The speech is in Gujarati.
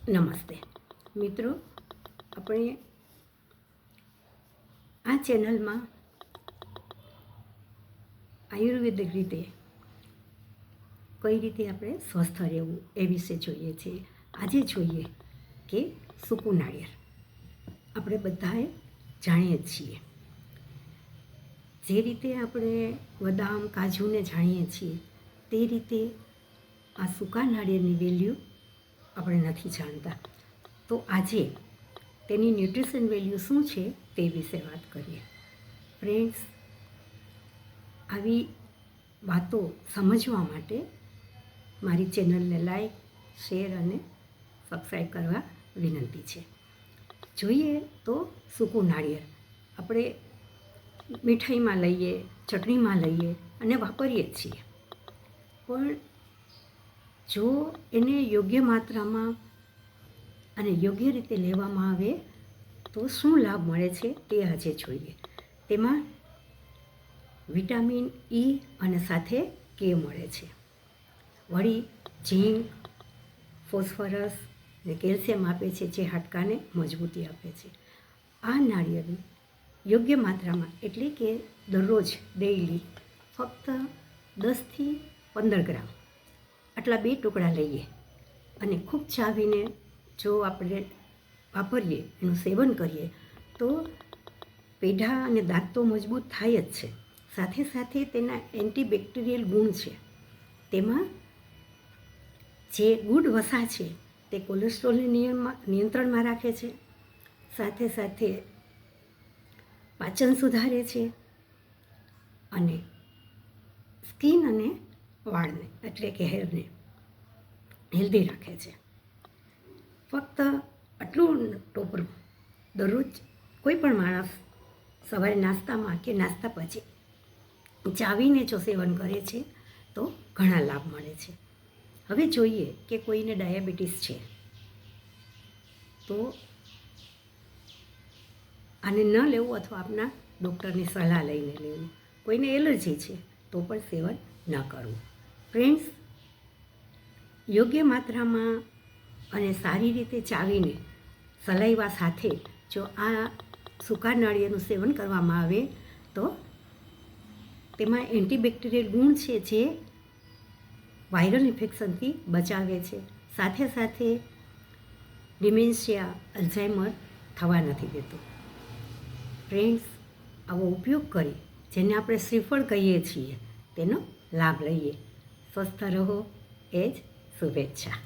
નમસ્તે મિત્રો, આપણે આ ચેનલમાં આયુર્વેદિક રીતે કઈ રીતે આપણે સ્વસ્થ રહેવું એ વિશે જોઈએ છીએ. આજે જોઈએ કે સૂકું નાળિયેર આપણે બધાએ જાણીએ છીએ. જે રીતે આપણે બદામ કાજુને જાણીએ છીએ તે રીતે આ સૂકા નાળિયેરની વેલ્યુ આપણે નથી જાણતા. તો આજે તેની ન્યુટ્રિશન વેલ્યુ શું છે તે વિશે વાત કરીએ. ફ્રેન્ડ્સ, આવી વાતો સમજવા માટે મારી ચેનલને લાઈક, શેર અને સબસ્ક્રાઈબ કરવા વિનંતી છે. જોઈએ તો સૂકું નાળિયેર આપણે મીઠાઈમાં લઈએ, ચટણીમાં લઈએ અને વાપરીએ છીએ. પણ જો એને યોગ્ય માત્રામાં અને યોગ્ય રીતે લેવામાં આવે તો શું લાભ મળે છે તે આજે જોઈએ. તેમાં વિટામિન ઈ અને સાથે કે મળે છે. વળી ઝીંક, ફોસ્ફરસ અને કેલ્શિયમ આપે છે, જે હાડકાને મજબૂતી આપે છે. આ નાળિયેર યોગ્ય માત્રામાં એટલે કે દરરોજ ડેઈલી ફક્ત 10થી 15 ગ્રામ આટલા 2 ટુકડા લઈએ અને ખૂબ ચાવીને જો આપણે વાપરીએ, એનું સેવન કરીએ તો પેઢા અને દાંત તો મજબૂત થાય જ છે. સાથે સાથે તેના એન્ટીબેક્ટેરિયલ ગુણ છે. તેમાં જે ગુડ વસા છે તે કોલેસ્ટ્રોલને નિયંત્રણમાં રાખે છે. સાથે સાથે પાચન સુધારે છે અને સ્કિન અને વાળને એટલે કે હેરને હેલ્ધી રાખે છે. ફક્ત આટલું ટોપરું દરરોજ કોઈ પણ માણસ સવારે નાસ્તામાં કે નાસ્તા પછી ચાવીને જો સેવન કરે છે તો ઘણા લાભ મળે છે. હવે જોઈએ કે કોઈને ડાયાબિટીસ છે તો આને ન લેવું અથવા આપના ડૉક્ટરની સલાહ લઈને લેવું. કોઈને એલર્જી છે તો પણ સેવન ન કરવું. ફ્રેન્ડ્સ, યોગ્ય માત્રામાં અને સારી રીતે ચાવીને સલાઈવા સાથે જો આ સૂકા નાળિયેરનું સેવન કરવામાં આવે તો તેમાં એન્ટીબેક્ટેરિયલ ગુણ છે જે વાયરલ ઇન્ફેક્શનથી બચાવે છે. સાથે સાથે ડિમેન્શિયા, અલ્ઝાઇમર થવા નથી દેતું. ફ્રેન્ડ્સ, આવો ઉપયોગ કરી જેને આપણે શ્રીફળ કહીએ છીએ તેનો લાભ લઈએ. સ્વસ્થ રહો એ જ શુભેચ્છા.